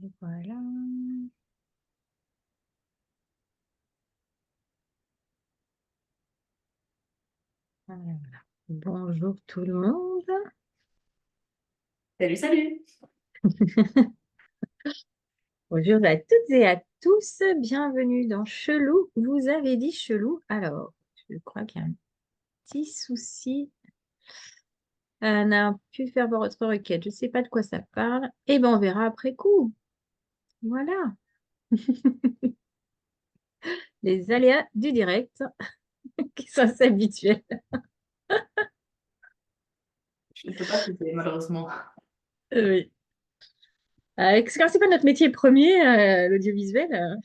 Et voilà. Voilà. Bonjour tout le monde. Salut, salut. Bonjour à toutes et à tous. Bienvenue dans Chelou. Vous avez dit Chelou. Alors, je crois qu'il y a un petit souci. N'a pu faire votre requête. Je ne sais pas de quoi ça parle. Eh bien, on verra après coup. Voilà. Les aléas du direct qui sont assez habituels. Je ne peux pas t'aider, malheureusement. Oui. Quand c'est pas notre métier premier, l'audiovisuel.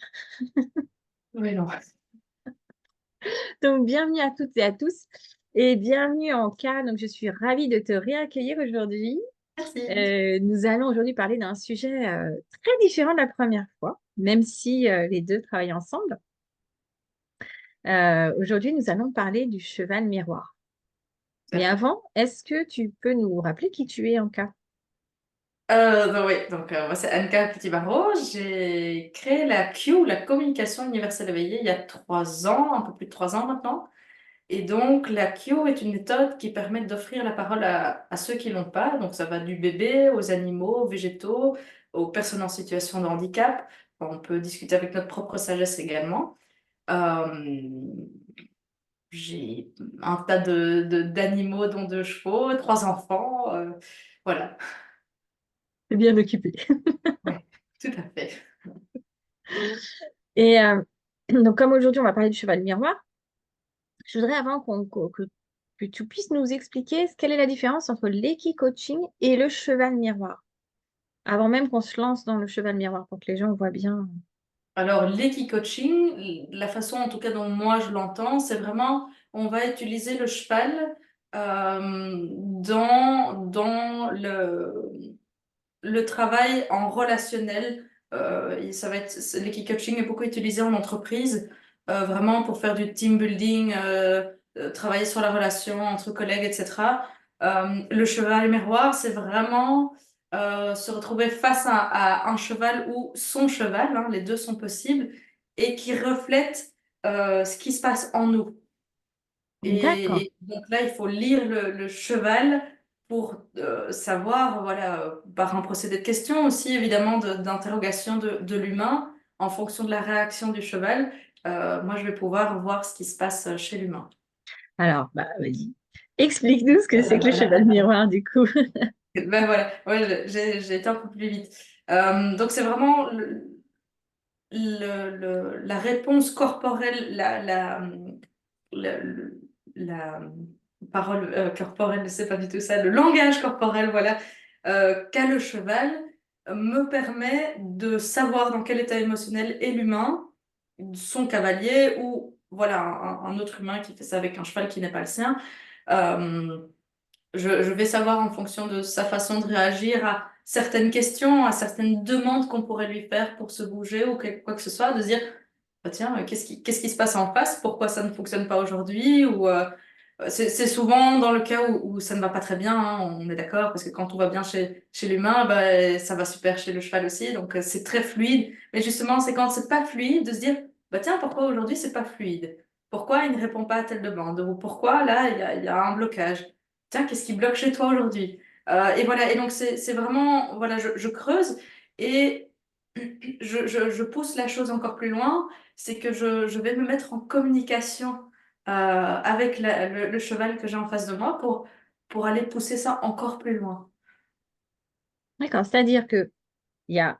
Oui, non. Donc, bienvenue à toutes et à tous et bienvenue en cas. Donc, je suis ravie de te réaccueillir aujourd'hui. Merci. Nous allons aujourd'hui parler d'un sujet très différent de la première fois, même si les deux travaillent ensemble. Aujourd'hui, nous allons parler du cheval miroir. Tout à Mais fait. avant, est-ce que tu peux nous rappeler qui tu es en cas? Moi, c'est Anka Petit-Barreau. J'ai créé la Q, la communication universelle éveillée, il y a 3 ans, un peu plus de 3 ans maintenant. Et donc, la Q est une méthode qui permet d'offrir la parole à ceux qui l'ont pas. Donc, ça va du bébé aux animaux, aux végétaux, aux personnes en situation de handicap. On peut discuter avec notre propre sagesse également. Euh, J'ai un tas d'animaux, dont 2 chevaux, 3 enfants. Voilà. C'est bien occupé. Oui, tout à fait. Et donc, comme aujourd'hui, on va parler du cheval miroir, je voudrais avant que tu puisses nous expliquer quelle est la différence entre l'équi-coaching et le cheval miroir. Avant même qu'on se lance dans le cheval miroir pour que les gens voient bien. Alors, l'équi-coaching, la façon en tout cas dont moi je l'entends, c'est vraiment, on va utiliser le cheval dans le travail en relationnel. L'équi-coaching est beaucoup utilisé en entreprise, vraiment pour faire du team building, travailler sur la relation entre collègues, etc. Le cheval miroir, c'est vraiment se retrouver face à un cheval ou son cheval, hein, les deux sont possibles, et qui reflète ce qui se passe en nous. D'accord. Et donc là, il faut lire le cheval pour savoir, voilà, par un procédé de questions aussi, évidemment, d'interrogation de l'humain, en fonction de la réaction du cheval, moi, je vais pouvoir voir ce qui se passe chez l'humain. Alors, bah, vas-y. Explique-nous ce que c'est que le cheval miroir, du coup. Ben voilà, ouais, j'ai été un peu plus vite. Donc, c'est vraiment la réponse corporelle, le- la parole corporelle, je sais pas du tout ça, le langage corporel, voilà, qu'a le cheval me permet de savoir dans quel état émotionnel est l'humain, son cavalier ou voilà un autre humain qui fait ça avec un cheval qui n'est pas le sien. Euh, je vais savoir en fonction de sa façon de réagir à certaines questions, à certaines demandes qu'on pourrait lui faire pour se bouger ou quoi que ce soit, de se dire, bah tiens, qu'est-ce qui se passe en face? Pourquoi ça ne fonctionne pas aujourd'hui? Ou c'est souvent dans le cas où ça ne va pas très bien, hein, on est d'accord, parce que quand tout va bien chez l'humain, bah, ça va super chez le cheval aussi, donc c'est très fluide. Mais justement, c'est quand c'est pas fluide de se dire, bah tiens, pourquoi aujourd'hui c'est pas fluide? Pourquoi il ne répond pas à telle demande? Ou pourquoi là, il y a un blocage? Tiens, qu'est-ce qui bloque chez toi aujourd'hui? Et voilà, et donc c'est vraiment, voilà, je creuse et je pousse la chose encore plus loin, c'est que je vais me mettre en communication avec le cheval que j'ai en face de moi pour aller pousser ça encore plus loin. D'accord. C'est-à-dire que il y a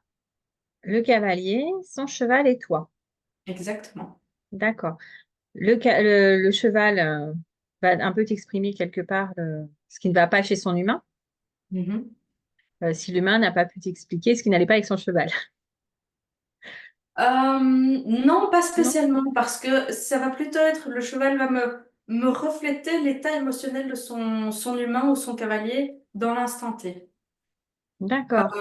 le cavalier, son cheval et toi. Exactement. D'accord. Le cheval va un peu t'exprimer quelque part ce qui ne va pas chez son humain, Mhm. si l'humain n'a pas pu t'expliquer ce qui n'allait pas avec son cheval. Non, pas Non? spécialement, parce que ça va plutôt être le cheval va me refléter l'état émotionnel de son humain ou son cavalier dans l'instant T. D'accord.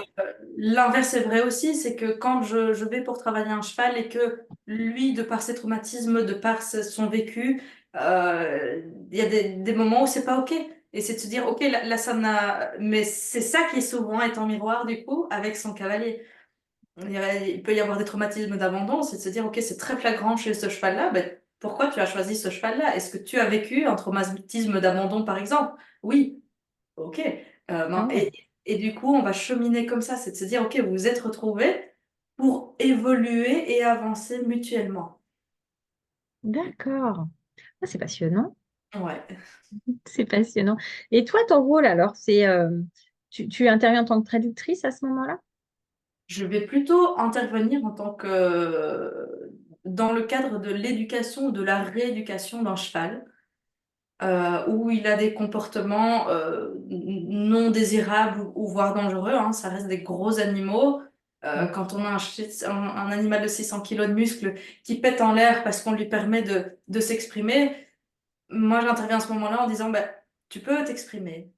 L'inverse est vrai aussi, c'est que quand je vais pour travailler un cheval et que lui, de par ses traumatismes, de par son vécu, il y a des moments où c'est pas OK. Et c'est de se dire, OK, là, ça n'a... Mais c'est ça qui souvent est en miroir, du coup, avec son cavalier. il peut y avoir des traumatismes d'abandon, c'est de se dire, ok, c'est très flagrant chez ce cheval-là, ben, pourquoi tu as choisi ce cheval-là? Est-ce que tu as vécu un traumatisme d'abandon, par exemple? Oui, ok. Ah ouais, Et du coup, on va cheminer comme ça, c'est de se dire, ok, vous vous êtes retrouvés pour évoluer et avancer mutuellement. d'accord. Ah, c'est passionnant. Ouais. C'est passionnant. Et toi, ton rôle alors, c'est tu interviens en tant que traductrice à ce moment-là? Je vais plutôt intervenir en tant que dans le cadre de l'éducation ou de la rééducation d'un cheval, où il a des comportements non désirables ou voire dangereux, hein. Ça reste des gros animaux. Mm. Quand on a un animal de 600 kilos de muscles qui pète en l'air parce qu'on lui permet de s'exprimer, moi j'interviens à ce moment-là en disant, bah, tu peux t'exprimer,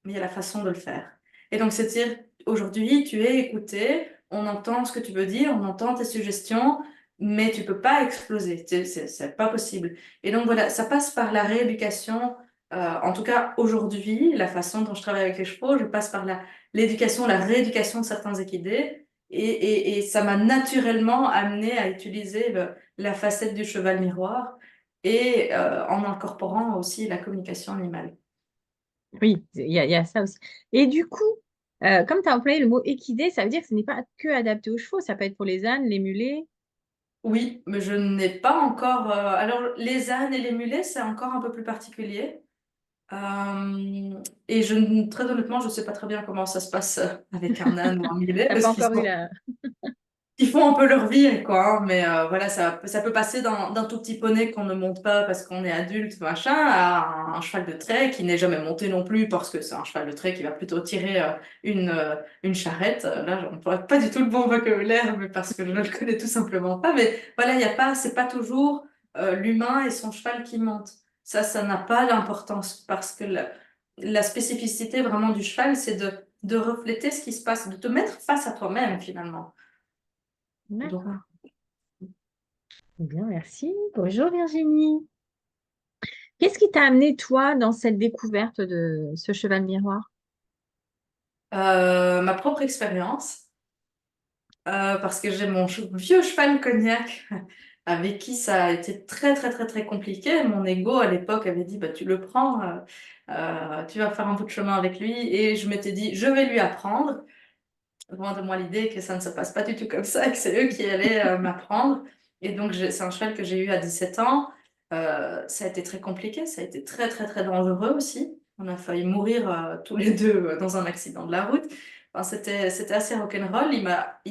mais il y a la façon de le faire. Et donc, c'est-à-dire, aujourd'hui, tu es écouté, on entend ce que tu veux dire, on entend tes suggestions, mais tu peux pas exploser. C'est pas possible. Et donc, voilà, ça passe par la rééducation. En tout cas, aujourd'hui, la façon dont je travaille avec les chevaux, je passe par l'éducation, la rééducation de certains équidés. Et ça m'a naturellement amené à utiliser la facette du cheval miroir et en incorporant aussi la communication animale. Oui, il y a ça aussi. Et du coup, comme tu as employé le mot équidé, ça veut dire que ce n'est pas que adapté aux chevaux, ça peut être pour les ânes, les mulets. Oui, mais je n'ai pas encore. Alors, les ânes et les mulets, c'est encore un peu plus particulier. Et très honnêtement, je ne sais pas très bien comment ça se passe avec un âne ou un mulet, T'as parce pas qu'ils encore eu sont la... ils font un peu leur vie, quoi, hein. Mais voilà, ça peut passer d'un tout petit poney qu'on ne monte pas parce qu'on est adulte, machin, à un cheval de trait qui n'est jamais monté non plus parce que c'est un cheval de trait qui va plutôt tirer une charrette. Là, je n'emploie pas du tout le bon vocabulaire, mais parce que je ne le connais tout simplement pas. Mais voilà, il y a pas, c'est pas toujours l'humain et son cheval qui montent. Ça n'a pas d'importance parce que la spécificité vraiment du cheval, c'est de refléter ce qui se passe, de te mettre face à toi-même finalement. Donc, D'accord. Bien, merci. Bonjour Virginie. Qu'est-ce qui t'a amené, toi, dans cette découverte de ce cheval miroir? ma propre expérience, parce que j'ai mon vieux cheval Cognac avec qui ça a été très très très très compliqué. Mon ego à l'époque avait dit bah tu le prends, tu vas faire un bout de chemin avec lui et je m'étais dit je vais lui apprendre. Loin de moi l'idée que ça ne se passe pas du tout comme ça et que c'est eux qui allaient m'apprendre. Et donc c'est un cheval que j'ai eu à 17 ans. Ça a été très compliqué, ça a été très très très dangereux aussi. On a failli mourir tous les deux dans un accident de la route. Enfin, c'était assez rock'n'roll. Il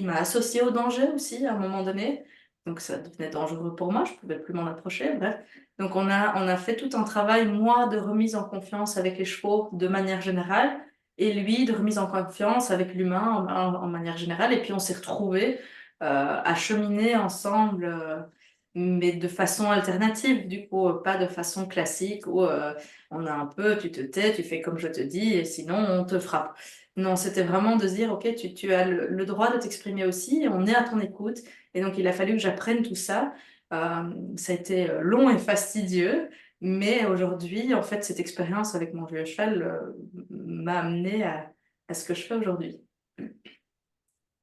m'a associé au danger aussi à un moment donné. Donc ça devenait dangereux pour moi, je pouvais plus m'en approcher, bref. Donc on a fait tout un travail, moi, de remise en confiance avec les chevaux de manière générale et lui de remise en confiance avec l'humain en manière générale. Et puis on s'est retrouvés à cheminer ensemble, mais de façon alternative, du coup, pas de façon classique où on a un peu, tu te tais, tu fais comme je te dis, et sinon on te frappe. Non, c'était vraiment de se dire, ok, tu as le droit de t'exprimer aussi, et on est à ton écoute. Et donc il a fallu que j'apprenne tout ça. Ça a été long et fastidieux. Mais aujourd'hui, en fait, cette expérience avec mon vieux cheval m'a amené à ce que je fais aujourd'hui.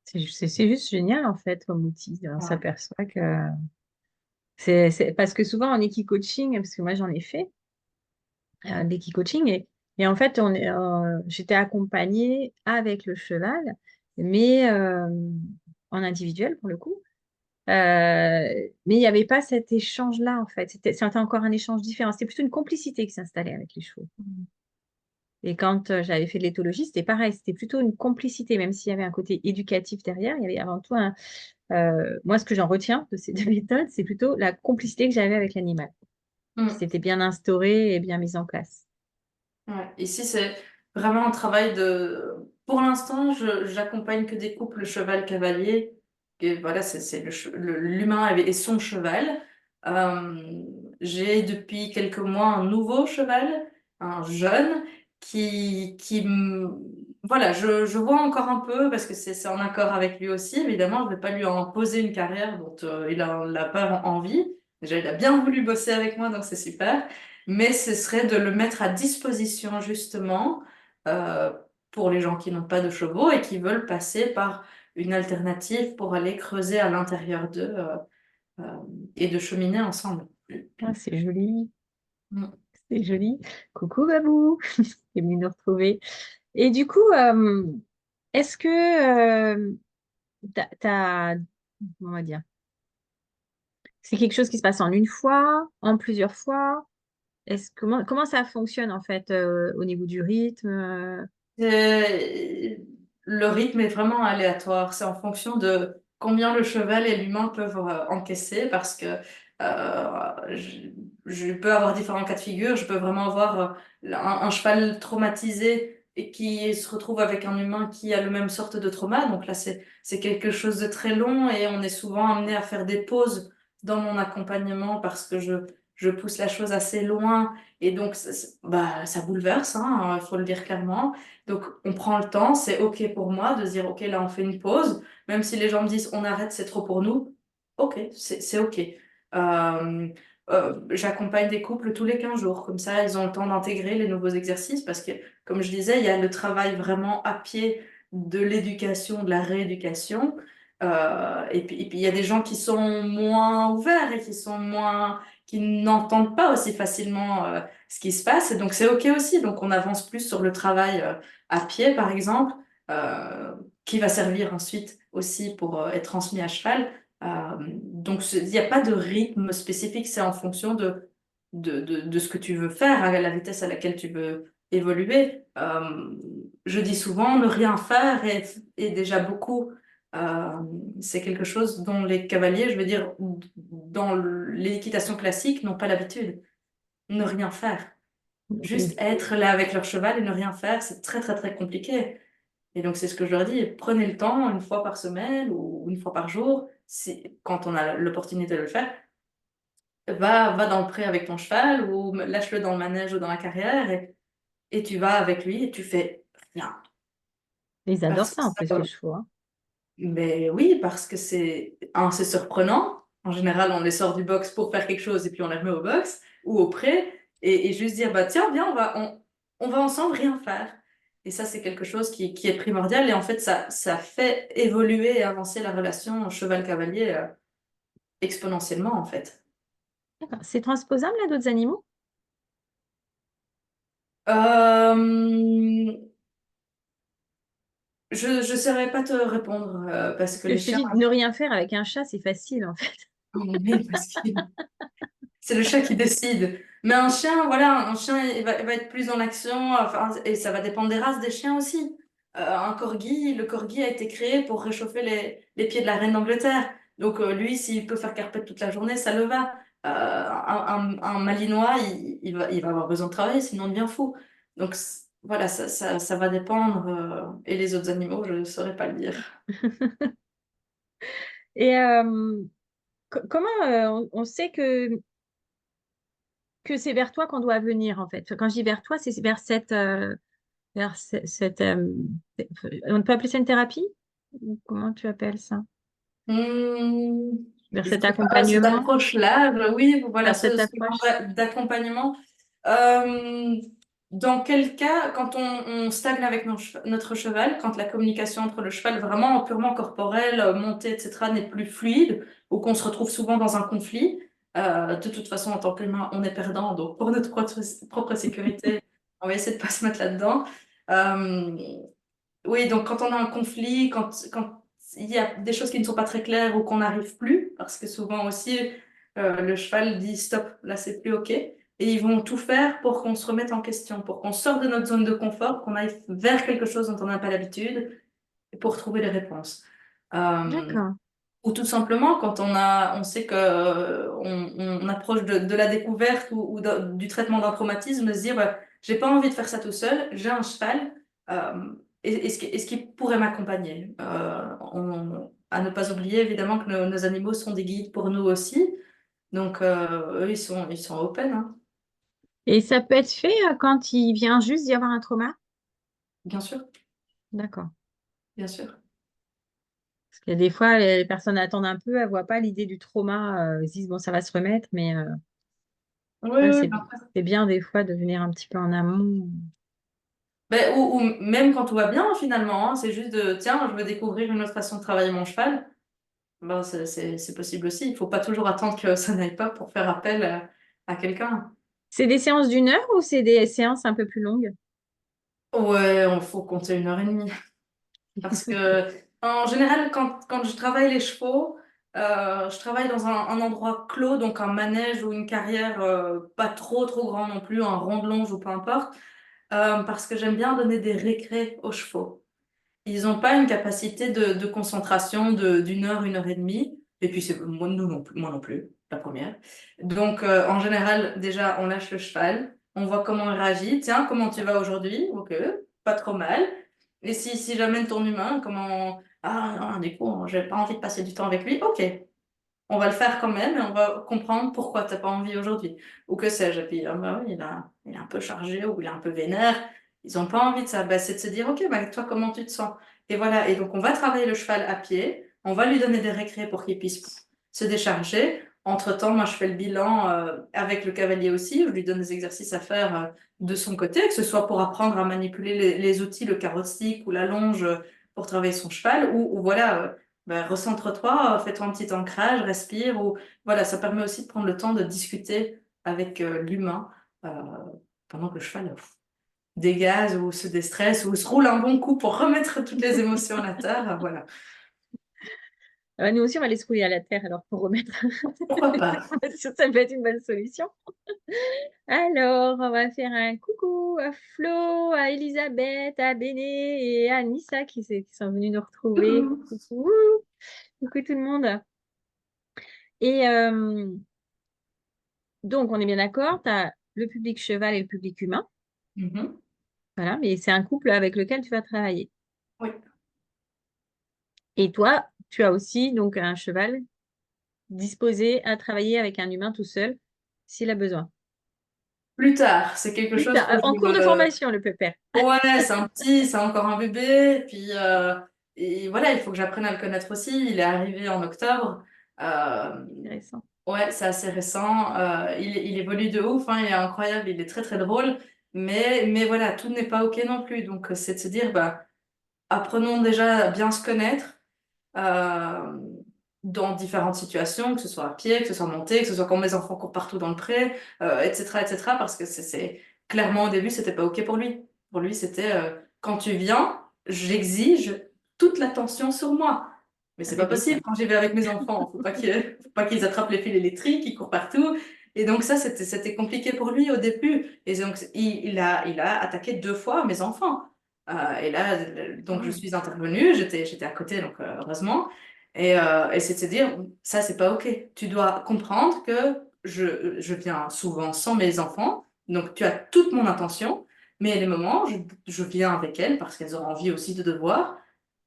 C'est juste génial, en fait, comme outil. On Ouais. s'aperçoit que parce que souvent en équi-coaching, parce que moi j'en ai fait, l'équi-coaching, et en fait, j'étais accompagnée avec le cheval, mais en individuel pour le coup. Mais il n'y avait pas cet échange-là, en fait. C'était encore un échange différent. C'était plutôt une complicité qui s'installait avec les chevaux. Et quand j'avais fait de l'éthologie, c'était pareil. C'était plutôt une complicité, même s'il y avait un côté éducatif derrière. Il y avait avant tout moi, ce que j'en retiens de ces deux méthodes, c'est plutôt la complicité que j'avais avec l'animal, qui Mm. s'était bien instaurée et bien mise en place. Ouais. Ici, c'est vraiment un travail de... Pour l'instant, j'accompagne que des couples cheval-cavalier. Et voilà, c'est l'humain et son cheval. Euh, j'ai depuis quelques mois un nouveau cheval, un jeune, voilà, je vois encore un peu, parce que c'est en accord avec lui aussi, évidemment, je ne vais pas lui imposer une carrière dont il a pas envie. Déjà, il a bien voulu bosser avec moi, donc c'est super. Mais ce serait de le mettre à disposition justement euh, pour les gens qui n'ont pas de chevaux et qui veulent passer par une alternative pour aller creuser à l'intérieur d'eux euh, et de cheminer ensemble. Ah, c'est joli, Mm. c'est joli. Coucou Babou, c'est venu nous retrouver. Et du coup, est-ce que on va dire, c'est quelque chose qui se passe en une fois, en plusieurs fois? Comment ça fonctionne en fait au niveau du rythme? Euh, Le rythme est vraiment aléatoire. C'est en fonction de combien le cheval et l'humain peuvent encaisser parce que je peux avoir différents cas de figure. Je peux vraiment avoir un cheval traumatisé et qui se retrouve avec un humain qui a le même sorte de trauma. Donc là, c'est quelque chose de très long et on est souvent amené à faire des pauses dans mon accompagnement parce que je pousse la chose assez loin et donc bah, ça bouleverse, hein, faut le dire clairement. Donc, on prend le temps, c'est OK pour moi de se dire, OK, là, on fait une pause. Même si les gens me disent, on arrête, c'est trop pour nous. OK, c'est OK. Euh, J'accompagne des couples tous les 15 jours. Comme ça, ils ont le temps d'intégrer les nouveaux exercices parce que, comme je disais, il y a le travail vraiment à pied de l'éducation, de la rééducation. Et puis, il y a des gens qui sont moins ouverts et qui n'entendent pas aussi facilement ce qui se passe. Et donc, c'est OK aussi. Donc, on avance plus sur le travail à pied, par exemple, euh, qui va servir ensuite aussi pour être transmis à cheval. Donc, il n'y a pas de rythme spécifique, c'est en fonction de ce que tu veux faire, à la vitesse à laquelle tu veux évoluer. Je dis souvent, ne rien faire est déjà beaucoup. Euh, c'est quelque chose dont les cavaliers, je veux dire, dans l'équitation classique, n'ont pas l'habitude. Ne rien faire. Juste Et- être là avec leur cheval et ne rien faire, c'est très très très compliqué. Et donc c'est ce que je leur dis, prenez le temps une fois par semaine ou une fois par jour, quand on a l'opportunité de le faire, va dans le pré avec ton cheval ou lâche-le dans le manège ou dans la carrière et tu vas avec lui et tu fais rien. Ils adorent Parce ça en que plus, les chevaux, hein. mais oui, parce que c'est surprenant. En général, on les sort du box pour faire quelque chose et puis on les remet au box ou au pré et juste dire, bah tiens, viens, on va ensemble rien faire. Et ça, c'est quelque chose qui est primordial et en fait, ça fait évoluer et avancer la relation cheval-cavalier exponentiellement, en fait. D'accord. C'est transposable à d'autres animaux? Euh, je ne saurais pas te répondre parce Parce que que les je te chiens, dis, ne rien faire avec un chat, c'est facile en fait. oui, parce qu'ils c'est le chat qui décide. Mais un chien, voilà, un chien, il va être plus dans l'action, enfin, et ça va dépendre des races des chiens aussi. Le corgi a été créé pour réchauffer les pieds de la reine d'Angleterre. Donc, lui, s'il peut faire carpette toute la journée, ça le va. Un Malinois, il va avoir besoin de travailler, sinon il devient fou. Donc, voilà, ça va dépendre. Et les autres animaux, je ne saurais pas le dire. Et comment on sait que c'est vers toi qu'on doit venir en fait? Quand je dis vers toi, c'est vers cette, on peut appeler ça une thérapie? Ou comment tu appelles ça? Hmm, Vers je cet sais pas, cette accompagnement, approche-là, oui, voilà, vers cette ce genre approche. d'accompagnement. Euh, Dans quel cas, quand on stagne avec notre cheval, quand la communication entre le cheval vraiment purement corporelle, montée, etc., n'est plus fluide, ou qu'on se retrouve souvent dans un conflit, de toute façon, en tant qu'humain, on est perdant, donc pour notre propre sécurité, on va essayer de pas se mettre là-dedans. Euh, oui, donc quand on a un conflit, quand il y a des choses qui ne sont pas très claires ou qu'on n'arrive plus, parce que souvent aussi le cheval dit stop, là c'est plus OK, et ils vont tout faire pour qu'on se remette en question, pour qu'on sorte de notre zone de confort, qu'on aille vers quelque chose dont on n'a pas l'habitude, pour trouver les réponses. Euh, D'accord. ou tout simplement quand on sait que on approche de la découverte ou du traitement d'un traumatisme, de se dire bah, j'ai pas envie de faire ça tout seul, j'ai un cheval, est-ce qu'il pourrait m'accompagner? À ne pas oublier évidemment que nos animaux sont des guides pour nous aussi, donc eux ils sont open, hein, Et ça peut être fait quand il vient juste d'y avoir un trauma? bien sûr, D'accord. bien sûr. Parce que des fois, les personnes attendent un peu, elles ne voient pas l'idée du trauma, elles se disent, bon, ça va se remettre, mais Oui, ouais, oui, c'est bien des fois de venir un petit peu en amont. Ben, ou même quand tout va bien, finalement, hein, c'est juste de, tiens, je veux découvrir une autre façon de travailler mon cheval. Ben, c'est possible aussi. Il faut pas toujours attendre que ça n'aille pas pour faire appel à quelqu'un. C'est des séances d'une heure ou c'est des séances un peu plus longues? Ouais, il faut compter 1 heure et demie. Parce que, en général, quand je travaille les chevaux, je travaille dans un endroit clos, donc un manège ou une carrière pas trop grand non plus, un rond de longe ou peu importe, parce que j'aime bien donner des récrés aux chevaux. Ils n'ont pas une capacité de concentration d'1 heure, 1 heure et demie. Et puis, c'est, moi non plus, la première. Donc, en général, déjà, on lâche le cheval, on voit comment il réagit. Tiens, comment tu vas aujourd'hui? Ok, pas trop mal. Et si j'amène ton humain, comment... Ah non, du coup, j'ai pas envie de passer du temps avec lui. Ok, on va le faire quand même et on va comprendre pourquoi t'as pas envie aujourd'hui. Ou que sais-je. Et puis, ah bah oui, il est un peu chargé ou il est un peu vénère. Ils ont pas envie de ça. Bah, c'est de se dire, ok, bah, toi, comment tu te sens? Et voilà. Et donc, on va travailler le cheval à pied. On va lui donner des récrés pour qu'il puisse se décharger. Entre-temps, moi, je fais le bilan avec le cavalier aussi. Je lui donne des exercices à faire de son côté, que ce soit pour apprendre à manipuler les outils, le carrossique ou la longe pour travailler son cheval, ou voilà, ben, recentre-toi, fais-toi un petit ancrage, respire, ou voilà, ça permet aussi de prendre le temps de discuter avec l'humain euh, pendant que le cheval dégaze ou se déstresse ou se roule un bon coup pour remettre toutes les émotions à la terre. Voilà, Nous aussi, on va les rouler à la terre alors pour remettre. pourquoi pas. Ça peut être une bonne solution. Alors, on va faire un coucou à Flo, à Elisabeth, à Béné et à Nissa qui sont venus nous retrouver. Coucou. Coucou, coucou tout le monde. Et donc, on est bien d'accord, tu as le public cheval et le public humain. Mhm. Voilà, mais c'est un couple avec lequel tu vas travailler. Oui. Et toi, tu as aussi donc un cheval disposé à travailler avec un humain tout seul s'il a besoin. Plus tard, c'est quelque Plus chose tard, que en cours de je... formation, le pépère. Ouais, c'est un petit, c'est encore un bébé, puis et voilà, il faut que j'apprenne à le connaître aussi. Il est arrivé en octobre. Euh, Intéressant. Ouais, c'est assez récent. Il évolue de ouf, hein, il est incroyable, il est très très drôle. Mais voilà, tout n'est pas OK non plus. Donc, c'est de se dire, bah, apprenons déjà à bien se connaître euh, dans différentes situations, que ce soit à pied, que ce soit monté, que ce soit quand mes enfants courent partout dans le pré, etc., etc. Parce que clairement au début, c'était pas OK pour lui. Pour lui, c'était quand tu viens, j'exige toute l'attention sur moi. Mais Un c'est pas bébé, possible quoi. quand j'y vais avec mes enfants. Faut pas qu'ils attrapent les fils électriques, qu'ils courent partout. Et donc ça, c'était compliqué pour lui au début. Et donc il a attaqué 2 fois mes enfants. Et là, donc je Oh. suis intervenue, j'étais à côté, donc heureusement. Et c'est de se dire, ça, c'est pas OK. Tu dois comprendre que je viens souvent sans mes enfants, donc tu as toute mon attention, mais les moments, je viens avec elles parce qu'elles ont envie aussi de devoir.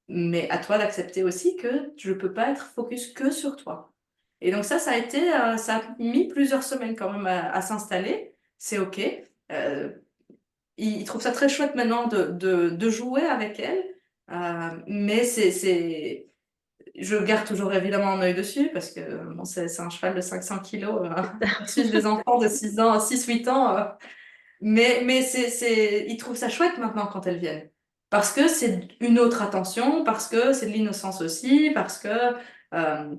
Mais à toi d'accepter aussi que je peux pas être focus que sur toi. Et donc ça a mis plusieurs semaines quand même à s'installer. C'est OK. Il trouve ça très chouette maintenant de jouer avec elle. Mais je garde toujours évidemment un œil dessus parce que bon, c'est un cheval de 500 kilos versus des enfants de 6 ans, 6 8 ans. Mais il trouve ça chouette maintenant quand elles viennent. Parce que c'est une autre attention, parce que c'est de l'innocence aussi, parce que euh,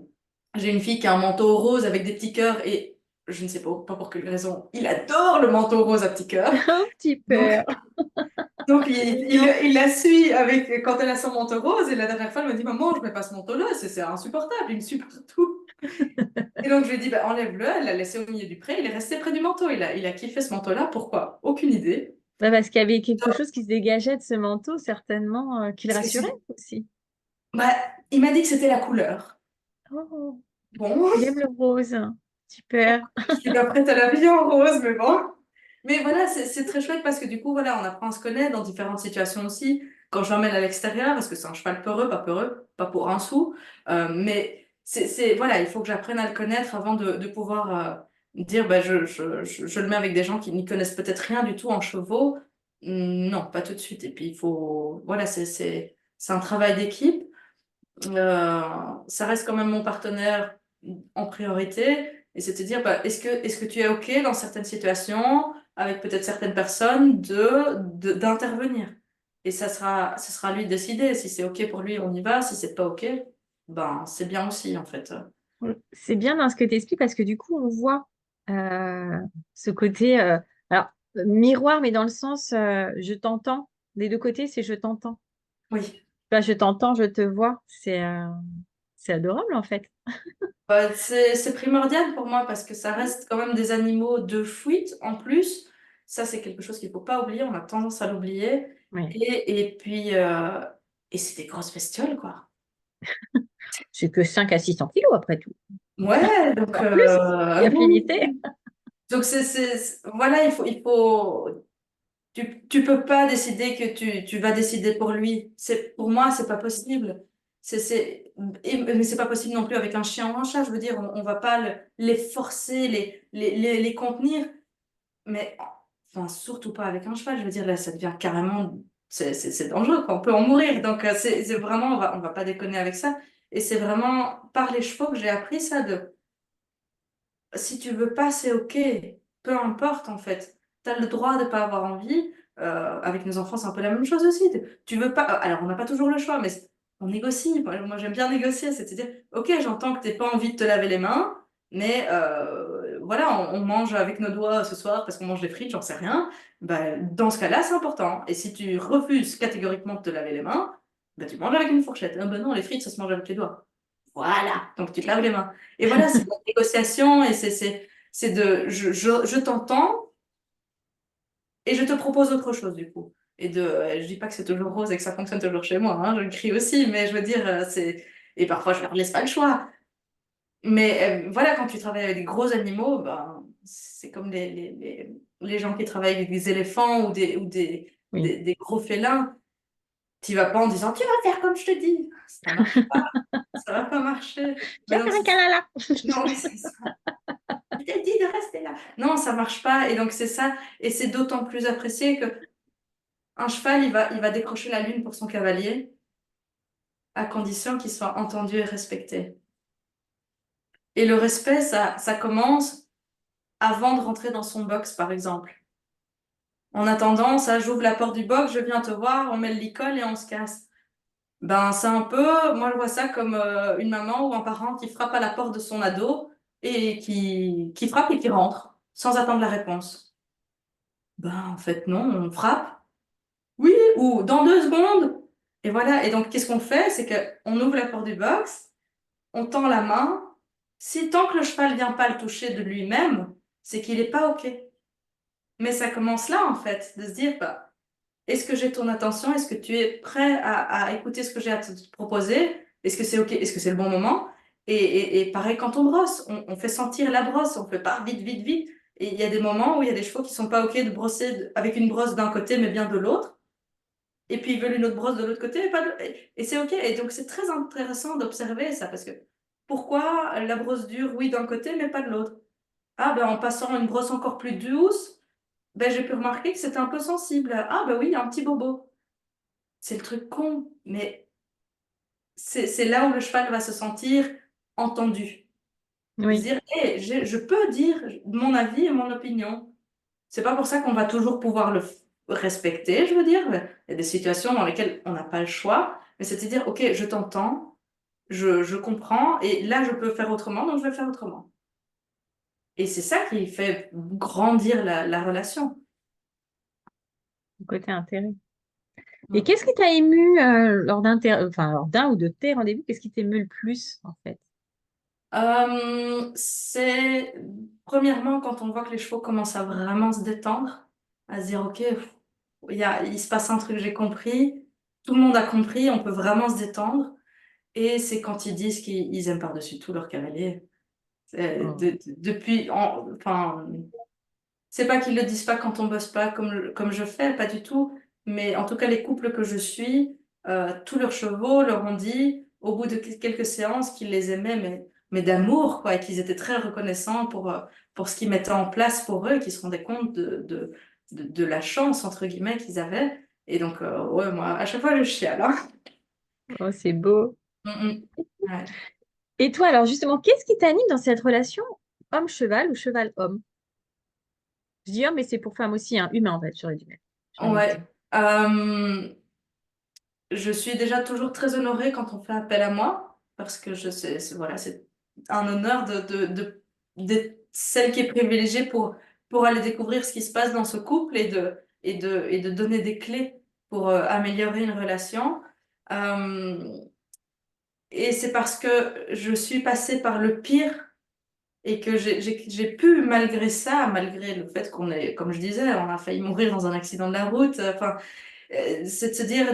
j'ai une fille qui a un manteau rose avec des petits cœurs et je ne sais pas pour quelle raison, il adore le manteau rose à petits cœurs. Un petit Donc, peur. donc C'est mignon. il la suit avec, quand elle a son manteau rose et la dernière fois, elle me dit, Maman, je mets pas ce manteau-là, c'est insupportable, il me suit partout. Et donc je lui ai dit, bah, enlève-le, elle l'a laissé au milieu du pré, il est resté près du manteau, il a kiffé ce manteau-là, pourquoi? Aucune idée. Bah, parce qu'il y avait quelque chose qui se dégageait de ce manteau, certainement, qui le Parce que rassurait aussi. bah, il m'a dit que c'était la couleur. Oh, Bon, il aime le rose. Super. je suis pas prête à la vie en rose, mais bon. Mais voilà, c'est très chouette parce que du coup, voilà, on apprend à se connaître dans différentes situations aussi. Quand je l'emmène à l'extérieur, parce que c'est un cheval peureux, pas pour un sou. Mais voilà, il faut que j'apprenne à le connaître avant de pouvoir dire, bah, je le mets avec des gens qui n'y connaissent peut-être rien du tout en chevaux. Non, pas tout de suite. Et puis, il faut, voilà, c'est un travail d'équipe. Euh, Ça reste quand même mon partenaire en priorité. Et c'est de dire, bah, est-ce que tu es OK dans certaines situations? avec peut-être certaines personnes d'intervenir. Et ça sera à lui de décider. Si c'est OK pour lui, on y va. Si c'est pas OK, ben, c'est bien aussi, en fait. C'est bien dans ce que tu expliques parce que du coup, on voit ce côté, alors, miroir, mais dans le sens je t'entends. Des deux côtés, c'est je t'entends. Oui. Pas je t'entends, je te vois. C'est adorable en fait. Bah, c'est primordial pour moi parce que ça reste quand même des animaux de fuite en plus. Ça, c'est quelque chose qu'il faut pas oublier. On a tendance à l'oublier. Oui. Et puis, et c'est des grosses bestioles, quoi. C'est que 5 à 600 kilos après tout. Ouais, donc, Voire plus, si affinité. donc voilà, tu peux pas décider que tu vas décider pour lui. Pour moi, c'est pas possible. Mais c'est pas possible non plus avec un chien ou un chat. Je veux dire, on va pas les forcer, les contenir. Mais enfin, surtout pas avec un cheval. Je veux dire, là, ça devient carrément, c'est dangereux, quoi. On peut en mourir. Donc, c'est vraiment, on va pas déconner avec ça. Et c'est vraiment par les chevaux que j'ai appris ça de, si tu veux pas, c'est OK. Peu importe, en fait. Tu as le droit de pas avoir envie. Avec nos enfants, c'est un peu la même chose aussi. Tu veux pas, alors on n'a pas toujours le choix, mais on négocie. Moi, j'aime bien négocier. C'est-à-dire, OK, j'entends que t'aies pas envie de te laver les mains, mais voilà, on mange avec nos doigts ce soir parce qu'on mange des frites, j'en sais rien. Bah, dans ce cas-là, c'est important. Et si tu refuses catégoriquement de te laver les mains, bah, tu manges avec une fourchette. Ah, bah non, les frites, ça se mange avec les doigts. Voilà, donc tu te laves les mains. Et voilà, c'est de la négociation et c'est de je t'entends et je te propose autre chose du coup. Je dis pas que c'est toujours rose et que ça fonctionne toujours chez moi, hein, je crie aussi, mais je veux dire, et parfois je leur laisse pas le choix. Mais voilà, quand tu travailles avec des gros animaux, ben, c'est comme les gens qui travaillent avec des éléphants Oui. des gros félins. Tu vas pas en disant, tu vas faire comme je te dis. Ça marche pas, ça va pas marcher. Tu Mais vas donc, faire un câlin là. non, oui, c'est ça. Je t'ai dit de rester là. Non, ça marche pas. Et donc, c'est ça. Et c'est d'autant plus apprécié que un cheval, il va décrocher la lune pour son cavalier, à condition qu'il soit entendu et respecté. Et le respect, ça commence avant de rentrer dans son box, par exemple. En attendant, ça, j'ouvre la porte du box, je viens te voir, on met le licol et on se casse. Ben, c'est un peu, moi, je vois ça comme une maman ou un parent qui frappe à la porte de son ado et qui frappe et qui rentre, sans attendre la réponse. Ben, en fait, non, on frappe. Oui, ou dans 2 secondes. Et voilà. Et donc, qu'est-ce qu'on fait? C'est qu'on ouvre la porte du box, on tend la main. Si tant que le cheval vient pas le toucher de lui-même, c'est qu'il n'est pas OK. Mais ça commence là, en fait, de se dire, bah, est-ce que j'ai ton attention? Est-ce que tu es prêt à écouter ce que j'ai à te proposer? Est-ce que c'est OK? Est-ce que c'est le bon moment? Et pareil, quand on brosse, on fait sentir la brosse, on fait pas vite, vite, vite. Et il y a des moments où il y a des chevaux qui sont pas OK de brosser avec une brosse d'un côté, mais bien de l'autre. Et puis ils veulent une autre brosse de l'autre côté, et c'est OK. Et donc c'est très intéressant d'observer ça, parce que pourquoi la brosse dure, oui, d'un côté, mais pas de l'autre? Ah, ben en passant une brosse encore plus douce, ben j'ai pu remarquer que c'était un peu sensible. Ah, ben oui, il y a un petit bobo. C'est le truc con, mais c'est là où le cheval va se sentir entendu. Se Oui. dire, hé, je peux dire mon avis et mon opinion. C'est pas pour ça qu'on va toujours pouvoir respecter, je veux dire. Il y a des situations dans lesquelles on n'a pas le choix, mais c'est de dire, OK, je t'entends, je comprends, et là, je peux faire autrement, donc je vais faire autrement. Et c'est ça qui fait grandir la relation. Du côté intérêt. Et Mm. qu'est-ce qui t'a ému enfin, lors d'un ou de tes rendez-vous? Qu'est-ce qui t'émeut le plus en fait? C'est premièrement quand on voit que les chevaux commencent à vraiment se détendre, à se dire, OK, il se passe un truc, j'ai compris, tout le monde a compris, on peut vraiment se détendre. Et c'est quand ils disent qu'ils aiment par-dessus tout leur cavalier. Oh. Enfin, c'est pas qu'ils le disent pas quand on bosse pas comme je fais, pas du tout. Mais en tout cas, les couples que je suis, tous leurs chevaux leur ont dit, au bout de quelques séances, qu'ils les aimaient, mais d'amour, quoi, et qu'ils étaient très reconnaissants pour ce qu'ils mettaient en place pour eux, et qu'ils se rendaient compte de la chance, entre guillemets, qu'ils avaient. Et donc, ouais, moi, à chaque fois, je chiale, hein. Oh, c'est beau. Mm, mm. Ouais. Et toi, alors justement, qu'est-ce qui t'anime dans cette relation homme-cheval ou cheval-homme? Je dis homme, mais c'est pour femme aussi, hein, humain en fait, j'aurais dû mettre. J'aurais dû dire. Ouais. Je suis déjà toujours très honorée quand on fait appel à moi, parce que je sais, voilà, c'est un honneur d'être celle qui est privilégiée pour aller découvrir ce qui se passe dans ce couple et de donner des clés pour améliorer une relation. Euh, et c'est parce que je suis passée par le pire et que j'ai pu, malgré ça, malgré le fait qu'on est, comme je disais, on a failli mourir dans un accident de la route, enfin, c'est de se dire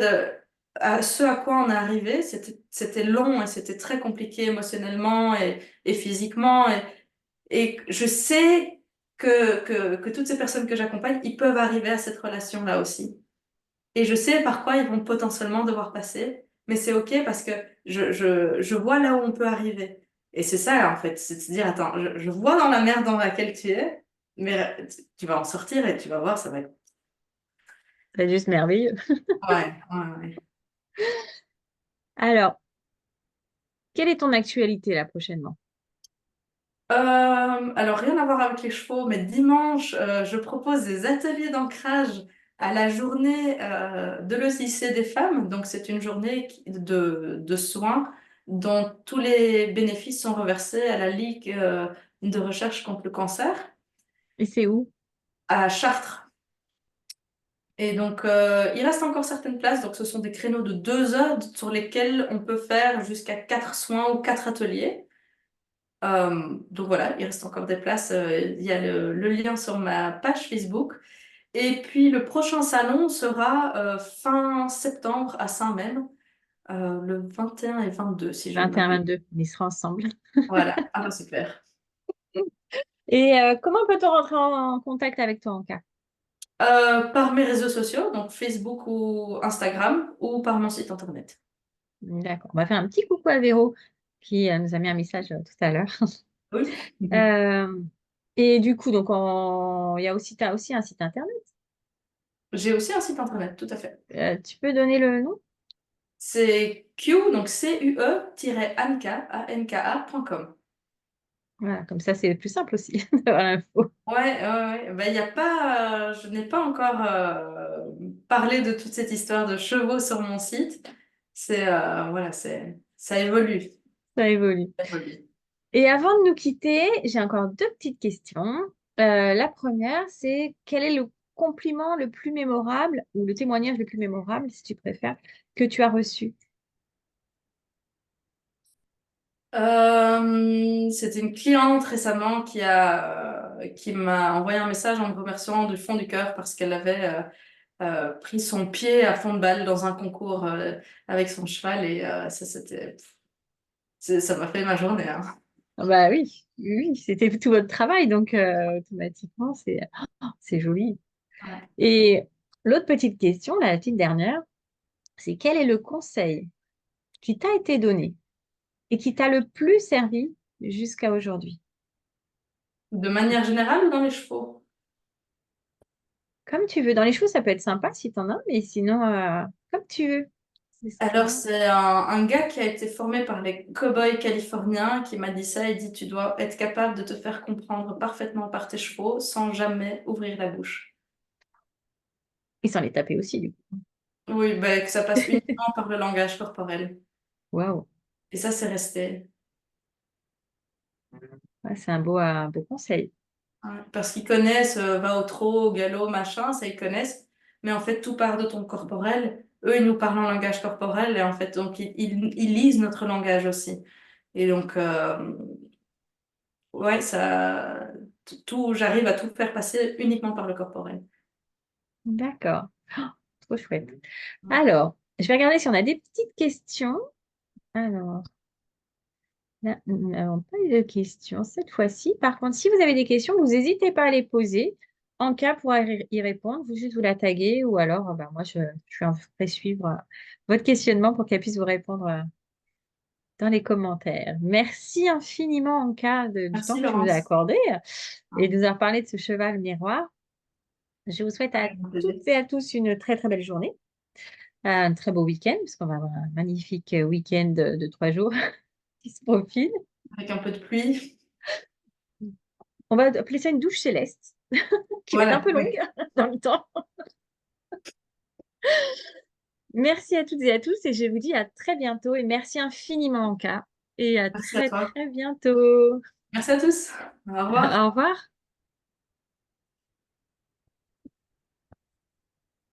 à ce à quoi on est arrivé, c'était long et c'était très compliqué émotionnellement et physiquement. Et je sais que toutes ces personnes que j'accompagne, ils peuvent arriver à cette relation-là aussi. Et je sais par quoi ils vont potentiellement devoir passer, mais c'est OK parce que je vois là où on peut arriver. Et c'est ça, en fait, c'est de se dire, attends, je vois dans la merde dans laquelle tu es, mais tu vas en sortir et tu vas voir, ça va être... C'est juste merveilleux. Ouais, ouais, ouais. Alors, quelle est ton actualité là prochainement? Alors, rien à voir avec les chevaux, mais dimanche, je propose des ateliers d'ancrage à la journée de l'Odyssée des femmes. Donc, c'est une journée de soins dont tous les bénéfices sont reversés à la Ligue de recherche contre le cancer Et c'est où? à Chartres. Et donc, il reste encore certaines places. Donc, ce sont des créneaux de 2 heures sur lesquels on peut faire jusqu'à 4 soins ou 4 ateliers. Donc voilà, il reste encore des places. Il y a le lien sur ma page Facebook. Et puis le prochain salon sera fin septembre à Saint-Même, le 21 et 22, si je ne 21, m'abuse. 22, on y sera ensemble. Voilà, ah bah, super. Et comment peut-on rentrer en contact avec toi en cas? Par mes réseaux sociaux, donc Facebook ou Instagram, ou par mon site internet. D'accord. On va faire un petit coucou à Véro qui nous a mis un message tout à l'heure. Oui. Mhm. Euh, et du coup, donc il y a aussi, t'as aussi un site internet. J'ai aussi un site internet, tout à fait. Tu peux donner le nom? C'est Q, donc CUE-anka, anka.com. Voilà, comme ça, c'est plus simple aussi d'avoir l'info. Ouais, ouais, ouais. Ben, y a pas, je n'ai pas encore parlé de toute cette histoire de chevaux sur mon site. Voilà, ça évolue. Ça évolue. Ça évolue. Et avant de nous quitter, j'ai encore deux petites questions. La première, c'est quel est le compliment le plus mémorable ou le témoignage le plus mémorable, si tu préfères, que tu as reçu? C'était une cliente récemment qui m'a envoyé un message en me remerciant du fond du cœur parce qu'elle avait pris son pied à fond de balle dans un concours avec son cheval et ça m'a fait ma journée, hein. Ah bah oui, oui, c'était tout votre travail, donc automatiquement, c'est joli. Ouais. Et l'autre petite question, la petite dernière, c'est quel est le conseil qui t'a été donné et qui t'a le plus servi jusqu'à aujourd'hui? De manière générale ou dans les chevaux? Comme tu veux. Dans les cheveux, ça peut être sympa si t'en as, mais sinon, comme tu veux. C'est ce qui Alors, va. c'est un gars qui a été formé par les cow-boys californiens qui m'a dit ça. Il dit, tu dois être capable de te faire comprendre parfaitement par tes chevaux sans jamais ouvrir la bouche. Et sans les taper aussi, du coup. Oui, ben, que ça passe uniquement par le langage corporel. Waouh. Et ça, c'est resté. Ouais, c'est un beau conseil. Ouais. Parce qu'ils connaissent, va au trot, au galop, machin, ça ils connaissent. Mais en fait, tout part de ton corporel. Eux, ils nous parlent en langage corporel et en fait, donc, ils lisent notre langage aussi. Et donc, ouais, j'arrive à tout faire passer uniquement par le corporel. D'accord. Oh, trop chouette. Alors, je vais regarder si on a des petites questions. Alors, là, nous n'avons pas eu de questions cette fois-ci. Par contre, si vous avez des questions, vous n'hésitez pas à les poser. En cas pour y répondre, vous juste vous la taguer ou alors ben, moi, je ferai suivre votre questionnement pour qu'elle puisse vous répondre dans les commentaires. Merci infiniment, Anka, du temps Merci que tu nous as Laurence. accordé et de nous avoir parlé de ce cheval miroir. Je vous souhaite à Avec un plaisir. toutes et à tous une très, très belle journée, un très beau week-end, parce qu'on va avoir un magnifique week-end de 3 jours qui se profile. Avec un peu de pluie. On va appeler ça une douche céleste. qui va être un Voilà, peu oui. longue dans le temps. Merci à toutes et à tous et je vous dis à très bientôt et merci infiniment Anka et à Merci à très toi. très bientôt. Merci à tous. Au revoir. Au revoir.